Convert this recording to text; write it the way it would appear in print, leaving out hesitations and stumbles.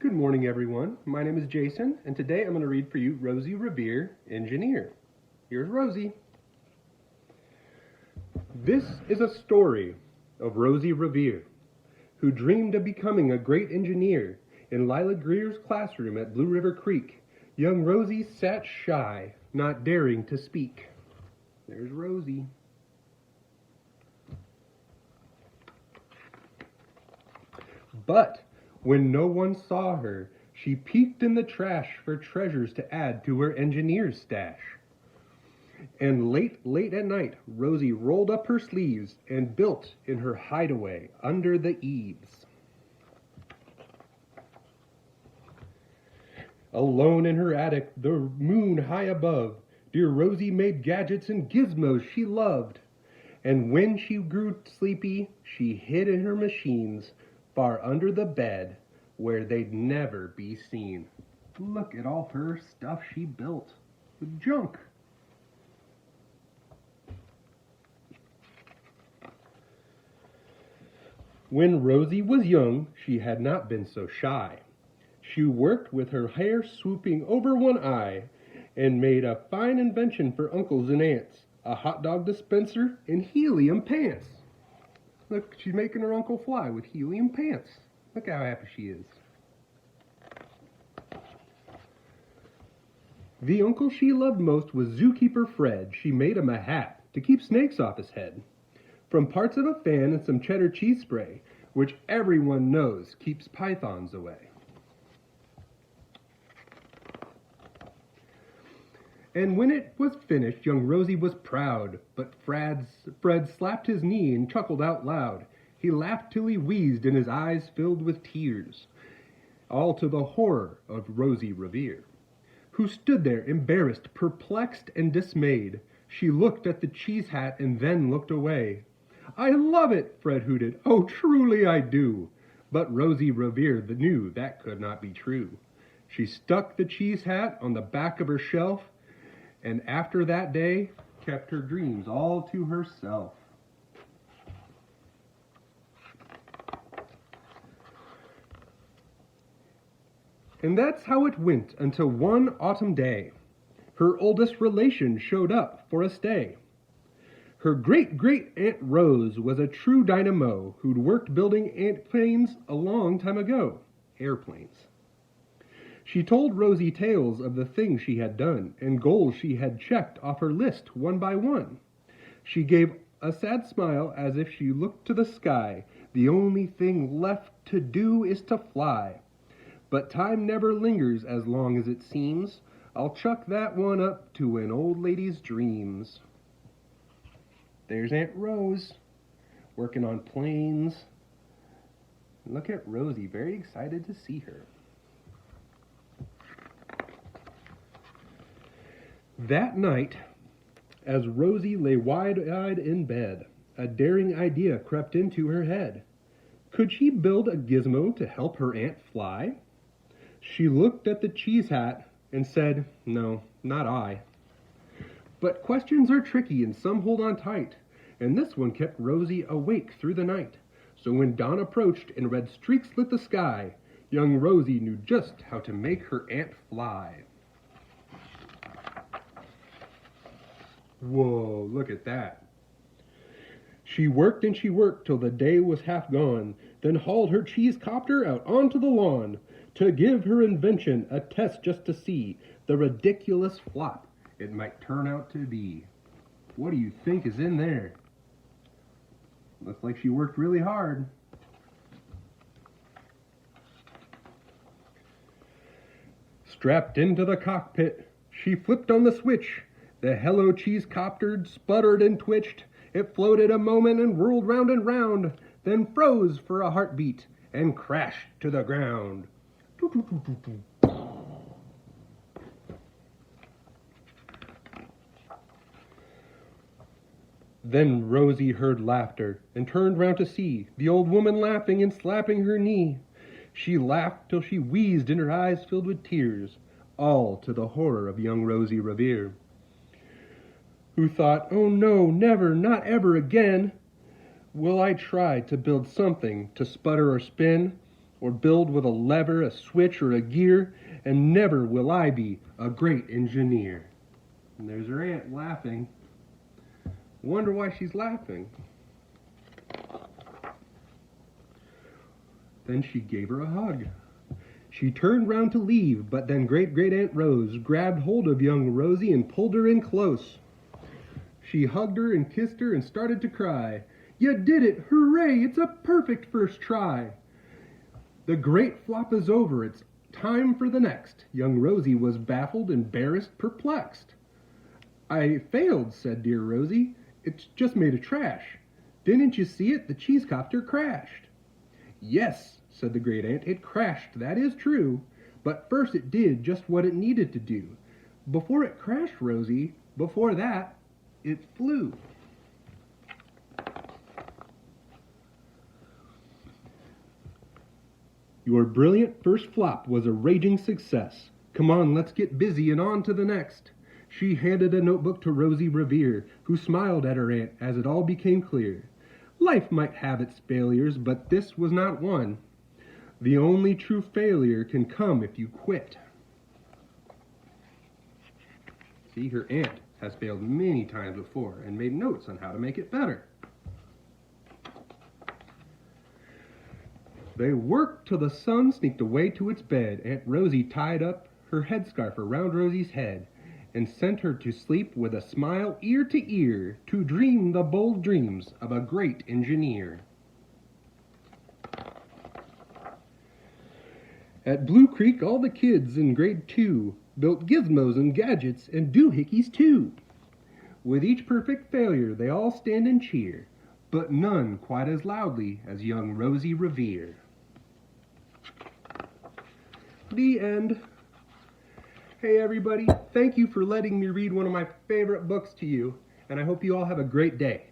Good morning, everyone. My name is Jason, and today I'm going to read for you Rosie Revere, Engineer. Here's Rosie. This is a story of Rosie Revere, who dreamed of becoming a great engineer. In Lila Greer's classroom at Blue River Creek, young Rosie sat shy, not daring to speak. There's Rosie. But when no one saw her, she peeked in the trash for treasures to add to her engineer's stash. And late at night, Rosie rolled up her sleeves and built in her hideaway under the eaves. Alone in her attic, the moon high above, dear Rosie made gadgets and gizmos she loved. And when she grew sleepy, she hid in her machines, far under the bed, where they'd never be seen. Look at all her stuff she built. The junk. When Rosie was young, she had not been so shy. She worked with her hair swooping over one eye and made a fine invention for uncles and aunts, a hot dog dispenser and helium pants. Look, she's making her uncle fly with helium pants. Look how happy she is. The uncle she loved most was Zookeeper Fred. She made him a hat to keep snakes off his head. From parts of a fan and some cheddar cheese spray, which everyone knows keeps pythons away. And when it was finished, young Rosie was proud, but Fred slapped his knee and chuckled out loud. He laughed till he wheezed and his eyes filled with tears, all to the horror of Rosie Revere, who stood there embarrassed, perplexed, and dismayed. She looked at the cheese hat and then looked away. "I love it," Fred hooted. "Oh, truly I do." But Rosie Revere knew that could not be true. She stuck the cheese hat on the back of her shelf, and after that day, kept her dreams all to herself. And that's how it went until one autumn day. Her oldest relation showed up for a stay. Her great-great-aunt Rose was a true dynamo who'd worked building airplanes a long time ago. Airplanes. She told Rosie tales of the things she had done and goals she had checked off her list one by one. She gave a sad smile as if she looked to the sky. The only thing left to do is to fly. But time never lingers as long as it seems. I'll chuck that one up to an old lady's dreams. There's Aunt Rose, working on planes. Look at Rosie, very excited to see her. That night, as Rosie lay wide-eyed in bed, a daring idea crept into her head. Could she build a gizmo to help her aunt fly? She looked at the cheese hat and said, "No, not I." But questions are tricky and some hold on tight, and this one kept Rosie awake through the night. So when dawn approached and red streaks lit the sky, young Rosie knew just how to make her aunt fly. Whoa, look at that. She worked and she worked till the day was half gone, then hauled her cheese copter out onto the lawn to give her invention a test just to see the ridiculous flop it might turn out to be. What do you think is in there? Looks like she worked really hard. Strapped into the cockpit, she flipped on the switch. The Hello Cheese copter sputtered and twitched. It floated a moment and whirled round and round, then froze for a heartbeat and crashed to the ground. Then Rosie heard laughter and turned round to see the old woman laughing and slapping her knee. She laughed till she wheezed and her eyes filled with tears, all to the horror of young Rosie Revere, who thought, "Oh no, never, not ever again will I try to build something to sputter or spin. or build with a lever, a switch, or a gear, and never will I be a great engineer. And there's her aunt laughing. Wonder why she's laughing. Then she gave her a hug. She turned round to leave, but then Great-Great-Aunt Rose grabbed hold of young Rosie and pulled her in close. She hugged her and kissed her and started to cry. "You did it! Hooray! It's a perfect first try!" The great flop is over. It's time for the next. Young Rosie was baffled, embarrassed, perplexed. "I failed," said dear Rosie. "It's just made of trash. Didn't you see it? The cheesecopter crashed." "Yes," said the great aunt, "it crashed, that is true. But first it did just what it needed to do. Before it crashed, Rosie, before that, it flew." Your brilliant first flop was a raging success. Come on, let's get busy and on to the next. She handed a notebook to Rosie Revere, who smiled at her aunt as it all became clear. Life might have its failures, but this was not one. The only true failure can come if you quit. See, her aunt has failed many times before and made notes on how to make it better. They worked till the sun sneaked away to its bed. Aunt Rosie tied up her headscarf around Rosie's head and sent her to sleep with a smile ear to ear to dream the bold dreams of a great engineer. At Blue Creek, all the kids in grade 2 built gizmos and gadgets and doohickeys too. With each perfect failure, they all stand and cheer, but none quite as loudly as young Rosie Revere. The end. Hey everybody, thank you for letting me read one of my favorite books to you, and I hope you all have a great day.